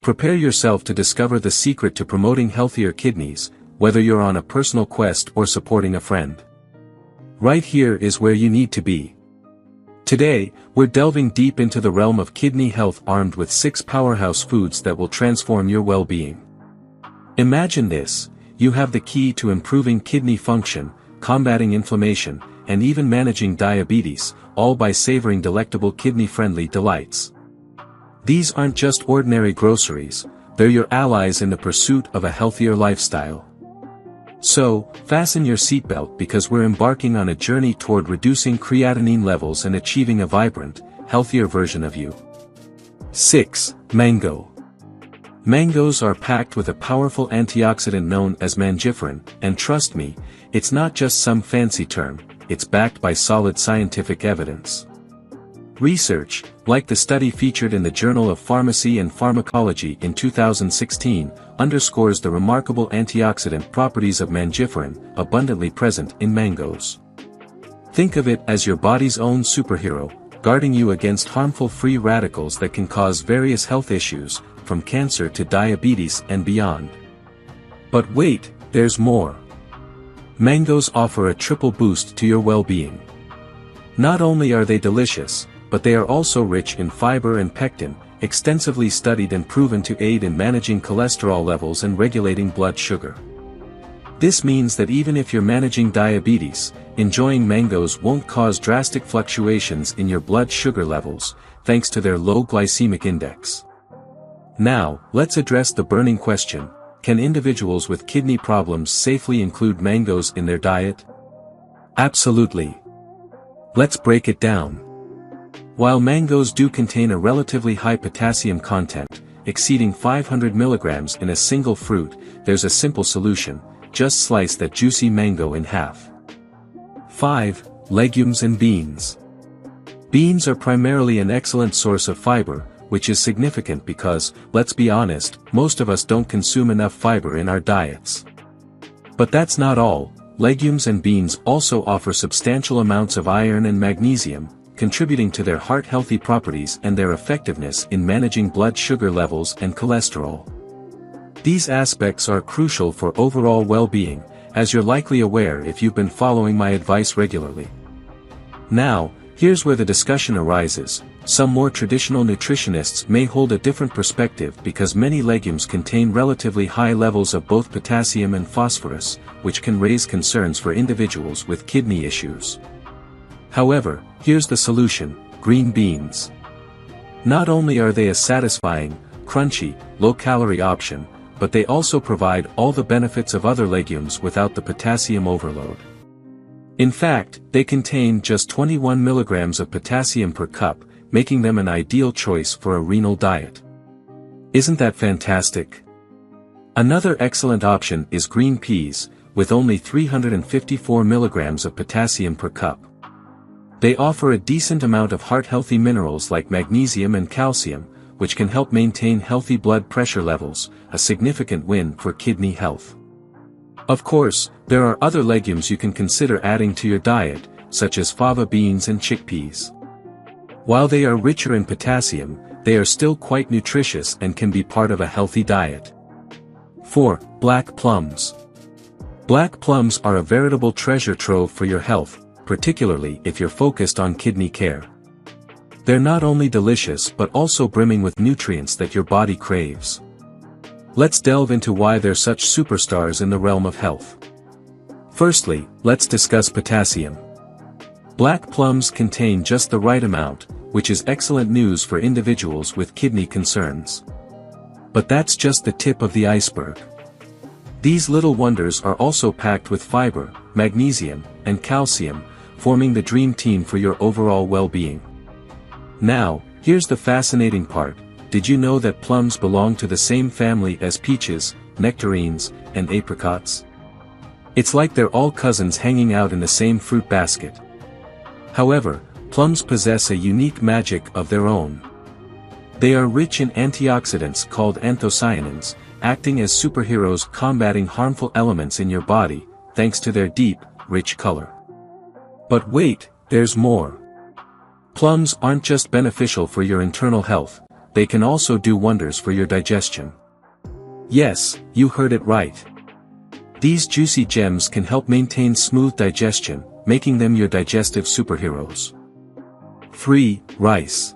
Prepare yourself to discover the secret to promoting healthier kidneys, whether you're on a personal quest or supporting a friend. Right here is where you need to be. Today, we're delving deep into the realm of kidney health, armed with 6 powerhouse foods that will transform your well-being. Imagine this: you have the key to improving kidney function, combating inflammation, and even managing diabetes, all by savoring delectable kidney-friendly delights. These aren't just ordinary groceries, they're your allies in the pursuit of a healthier lifestyle. So, fasten your seatbelt because we're embarking on a journey toward reducing creatinine levels and achieving a vibrant, healthier version of you. 6. Mango. Mangoes are packed with a powerful antioxidant known as mangiferin, and trust me, it's not just some fancy term, it's backed by solid scientific evidence. Research, like the study featured in the Journal of Pharmacy and Pharmacology in 2016, underscores the remarkable antioxidant properties of mangiferin, abundantly present in mangoes. Think of it as your body's own superhero, guarding you against harmful free radicals that can cause various health issues, from cancer to diabetes and beyond. But wait, there's more. Mangoes offer a triple boost to your well-being. Not only are they delicious, but they are also rich in fiber and pectin, extensively studied and proven to aid in managing cholesterol levels and regulating blood sugar. This means that even if you're managing diabetes, enjoying mangoes won't cause drastic fluctuations in your blood sugar levels, thanks to their low glycemic index. Now, let's address the burning question: can individuals with kidney problems safely include mangoes in their diet? Absolutely. Let's break it down. While mangoes do contain a relatively high potassium content, exceeding 500 milligrams in a single fruit, there's a simple solution: just slice that juicy mango in half. 5. Legumes and beans. Beans are primarily an excellent source of fiber, which is significant because, let's be honest, most of us don't consume enough fiber in our diets. But that's not all. Legumes and beans also offer substantial amounts of iron and magnesium, contributing to their heart-healthy properties and their effectiveness in managing blood sugar levels and cholesterol. These aspects are crucial for overall well-being, as you're likely aware if you've been following my advice regularly. Now, here's where the discussion arises. Some more traditional nutritionists may hold a different perspective because many legumes contain relatively high levels of both potassium and phosphorus, which can raise concerns for individuals with kidney issues. However, here's the solution: green beans. Not only are they a satisfying, crunchy, low-calorie option, but they also provide all the benefits of other legumes without the potassium overload. In fact, they contain just 21 milligrams of potassium per cup, making them an ideal choice for a renal diet. Isn't that fantastic? Another excellent option is green peas, with only 354 milligrams of potassium per cup. They offer a decent amount of heart-healthy minerals like magnesium and calcium, which can help maintain healthy blood pressure levels, a significant win for kidney health. Of course, there are other legumes you can consider adding to your diet, such as fava beans and chickpeas. While they are richer in potassium, they are still quite nutritious and can be part of a healthy diet. 4. Black plums. Black plums are a veritable treasure trove for your health, particularly if you're focused on kidney care. They're not only delicious but also brimming with nutrients that your body craves. Let's delve into why they're such superstars in the realm of health. Firstly, let's discuss potassium. Black plums contain just the right amount, which is excellent news for individuals with kidney concerns. But that's just the tip of the iceberg. These little wonders are also packed with fiber, magnesium, and calcium, forming the dream team for your overall well-being. Now, here's the fascinating part: did you know that plums belong to the same family as peaches, nectarines, and apricots? It's like they're all cousins hanging out in the same fruit basket. However, plums possess a unique magic of their own. They are rich in antioxidants called anthocyanins, acting as superheroes combating harmful elements in your body, thanks to their deep, rich color. But wait, there's more. Plums aren't just beneficial for your internal health, they can also do wonders for your digestion. Yes, you heard it right. These juicy gems can help maintain smooth digestion, making them your digestive superheroes. 3. Rice.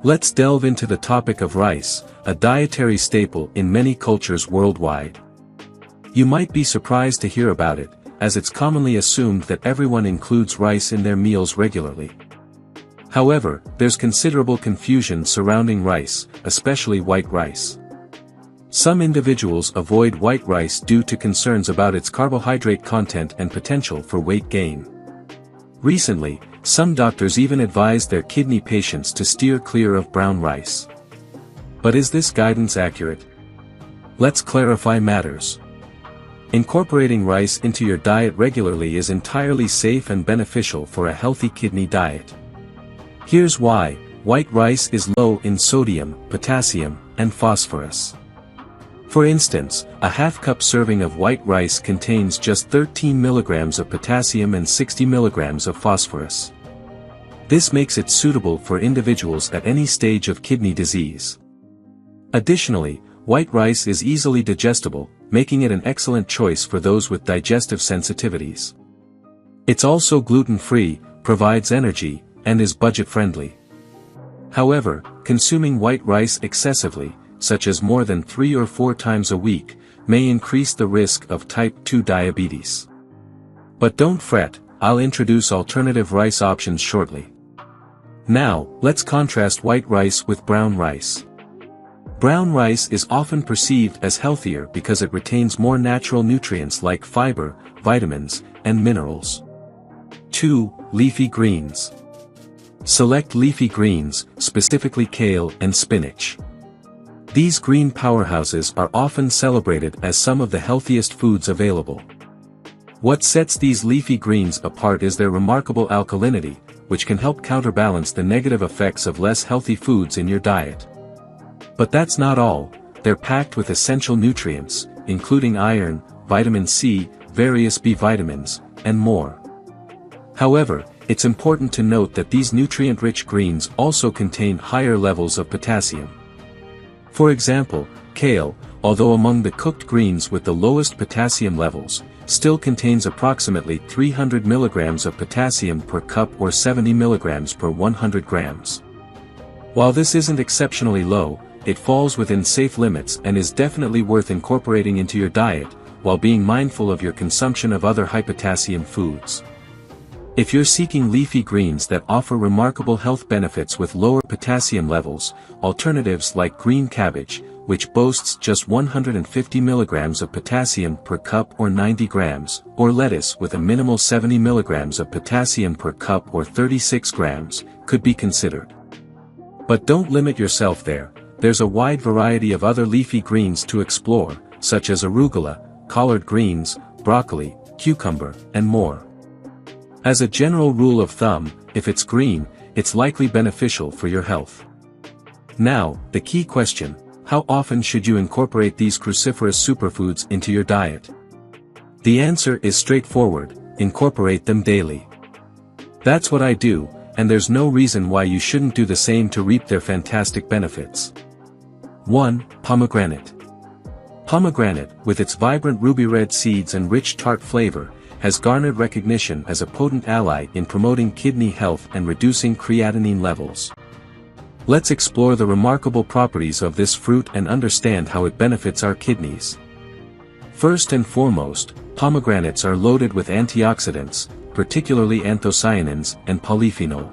Let's delve into the topic of rice, a dietary staple in many cultures worldwide. You might be surprised to hear about it, as it's commonly assumed that everyone includes rice in their meals regularly. However, there's considerable confusion surrounding rice, especially white rice. Some individuals avoid white rice due to concerns about its carbohydrate content and potential for weight gain. Recently, some doctors even advised their kidney patients to steer clear of brown rice. But is this guidance accurate? Let's clarify matters. Incorporating rice into your diet regularly is entirely safe and beneficial for a healthy kidney diet. Here's why: white rice is low in sodium, potassium, and phosphorus. For instance, a half-cup serving of white rice contains just 13 milligrams of potassium and 60 milligrams of phosphorus. This makes it suitable for individuals at any stage of kidney disease. Additionally, white rice is easily digestible, making it an excellent choice for those with digestive sensitivities. It's also gluten-free, provides energy, and is budget-friendly. However, consuming white rice excessively, such as more than 3 or 4 times a week, may increase the risk of type 2 diabetes. But don't fret, I'll introduce alternative rice options shortly. Now, let's contrast white rice with brown rice. Brown rice is often perceived as healthier because it retains more natural nutrients like fiber, vitamins, and minerals. 2. Leafy greens. Select leafy greens, specifically kale and spinach. These green powerhouses are often celebrated as some of the healthiest foods available. What sets these leafy greens apart is their remarkable alkalinity, which can help counterbalance the negative effects of less healthy foods in your diet. But that's not all, they're packed with essential nutrients, including iron, vitamin C, various B vitamins, and more. However, it's important to note that these nutrient-rich greens also contain higher levels of potassium. For example, kale, although among the cooked greens with the lowest potassium levels, still contains approximately 300 milligrams of potassium per cup or 70 milligrams per 100 grams. While this isn't exceptionally low, it falls within safe limits and is definitely worth incorporating into your diet, while being mindful of your consumption of other high-potassium foods. If you're seeking leafy greens that offer remarkable health benefits with lower potassium levels, alternatives like green cabbage, which boasts just 150 milligrams of potassium per cup or 90 grams, or lettuce with a minimal 70 milligrams of potassium per cup or 36 grams, could be considered. But don't limit yourself there, there's a wide variety of other leafy greens to explore, such as arugula, collard greens, broccoli, cucumber, and more. As a general rule of thumb, if it's green, it's likely beneficial for your health. Now, the key question: how often should you incorporate these cruciferous superfoods into your diet? The answer is straightforward: incorporate them daily. That's what I do, and there's no reason why you shouldn't do the same to reap their fantastic benefits. 1. Pomegranate. Pomegranate, with its vibrant ruby red seeds and rich tart flavor, has garnered recognition as a potent ally in promoting kidney health and reducing creatinine levels. Let's explore the remarkable properties of this fruit and understand how it benefits our kidneys. First and foremost, pomegranates are loaded with antioxidants, particularly anthocyanins and polyphenol.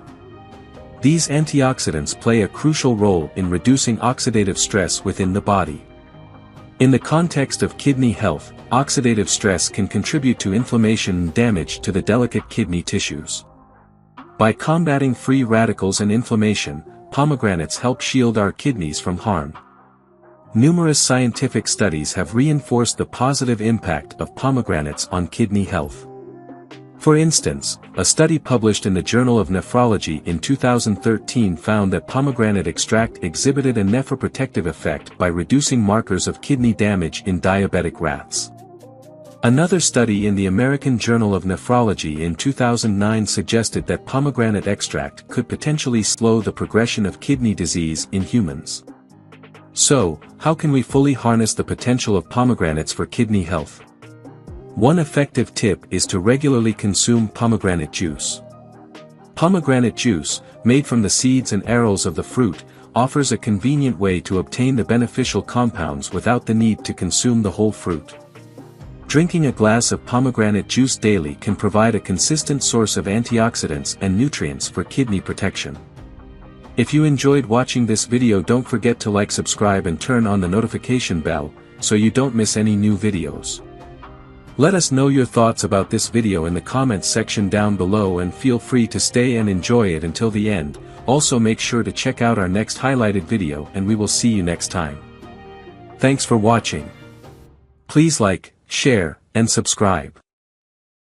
These antioxidants play a crucial role in reducing oxidative stress within the body. In the context of kidney health, oxidative stress can contribute to inflammation and damage to the delicate kidney tissues. By combating free radicals and inflammation, pomegranates help shield our kidneys from harm. Numerous scientific studies have reinforced the positive impact of pomegranates on kidney health. For instance, a study published in the Journal of Nephrology in 2013 found that pomegranate extract exhibited a nephroprotective effect by reducing markers of kidney damage in diabetic rats. Another study in the American Journal of Nephrology in 2009 suggested that pomegranate extract could potentially slow the progression of kidney disease in humans. So, how can we fully harness the potential of pomegranates for kidney health? One effective tip is to regularly consume pomegranate juice. Pomegranate juice, made from the seeds and arils of the fruit, offers a convenient way to obtain the beneficial compounds without the need to consume the whole fruit. Drinking a glass of pomegranate juice daily can provide a consistent source of antioxidants and nutrients for kidney protection. If you enjoyed watching this video, don't forget to like, subscribe and turn on the notification bell, so you don't miss any new videos. Let us know your thoughts about this video in the comments section down below, and feel free to stay and enjoy it until the end. Also make sure to check out our next highlighted video, and we will see you next time. Thanks for watching. Please like, share, and subscribe.